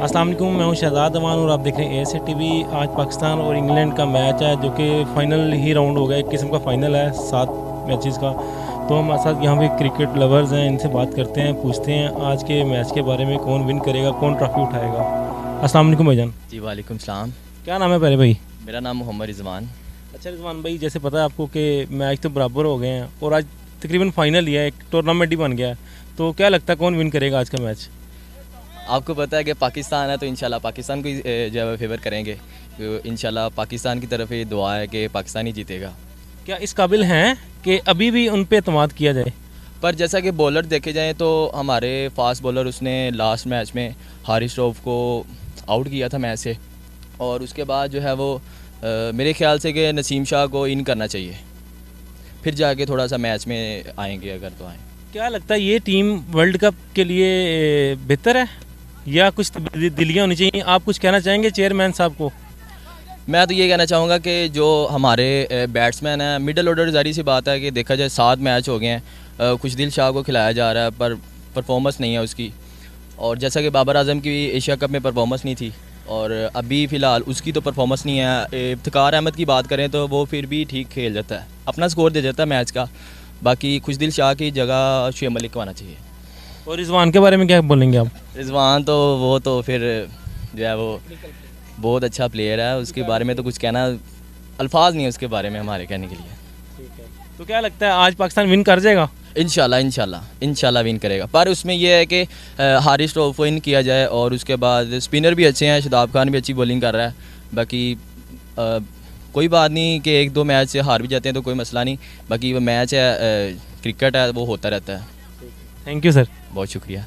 अस्सलाम वालेकुम, मैं हूं शहजाद अमान और आप देख रहे हैं एएसए टीवी। आज पाकिस्तान और इंग्लैंड का मैच है जो कि फ़ाइनल ही राउंड हो गया, एक किस्म का फ़ाइनल है 7 मैचेस का। तो हमारे साथ यहाँ पे क्रिकेट लवर्स हैं, इनसे बात करते हैं, पूछते हैं आज के मैच के बारे में, कौन विन करेगा, कौन ट्रॉफी उठाएगा। अस्सलाम वालेकुम भाईजान। जी वालेकुम सलाम। क्या नाम है पहले भाई? मेरा नाम मोहम्मद रिजवान। अच्छा रिजवान भाई, जैसे पता है आपको कि मैच तो बराबर हो गए हैं और आज तकरीबन फ़ाइनल ही है, एक टूर्नामेंट ही बन गया है, तो क्या लगता है कौन विन करेगा आज का मैच? आपको पता है कि पाकिस्तान है तो इंशाल्लाह पाकिस्तान को ही जो है फेवर करेंगे। तो इंशाल्लाह पाकिस्तान की तरफ ये दुआ है कि पाकिस्तान ही जीतेगा। क्या इस काबिल हैं कि अभी भी उन पर एतमाद किया जाए? पर जैसा कि बॉलर देखे जाएँ तो हमारे फास्ट बॉलर उसने लास्ट मैच में हारिस रऊफ़ को आउट किया था मैच से, और उसके बाद जो है वो मेरे ख्याल से कि नसीम शाह को इन करना चाहिए, फिर जाके थोड़ा सा मैच में आएंगे अगर तो आएँ। क्या लगता है ये टीम वर्ल्ड कप के लिए बेहतर है या कुछ तब्दीलियाँ होनी चाहिए? आप कुछ कहना चाहेंगे चेयरमैन साहब को? मैं तो ये कहना चाहूँगा कि जो हमारे बैट्समैन हैं, मिडल ऑर्डर, ज़ाहिर सी बात है कि देखा जाए 7 मैच हो गए हैं, खुशदिल शाह को खिलाया जा रहा है पर परफॉर्मेंस नहीं है उसकी, और जैसा कि बाबर आजम की भी एशिया कप में परफॉर्मेंस नहीं थी, और अभी फ़िलहाल उसकी तो परफॉर्मेंस नहीं है। इफ्तिकार अहमद की बात करें तो वो फिर भी ठीक खेल जाता है, अपना स्कोर दे जाता है मैच का। बाकी खुशदिल शाह की जगह शुएब मलिक को आना चाहिए। और रिजवान के बारे में क्या बोलेंगे आप? रिजवान तो वो तो फिर जो है वो बहुत अच्छा प्लेयर है, उसके बारे में तो कुछ कहना अल्फाज नहीं है उसके बारे में हमारे कहने के लिए। ठीक है, तो क्या लगता है आज पाकिस्तान विन कर जाएगा? इंशाल्लाह विन करेगा, पर उसमें यह है कि हारिस रऊफ़ को इन किया जाए, और उसके बाद स्पिनर भी अच्छे हैं, शादाब खान भी अच्छी बॉलिंग कर रहा है। बाकी कोई बात नहीं कि 1-2 मैच से हार भी जाते हैं तो कोई मसला नहीं, बाकी वो मैच है, क्रिकेट है, वो होता रहता है। Thank you sir. बहुत शुक्रिया।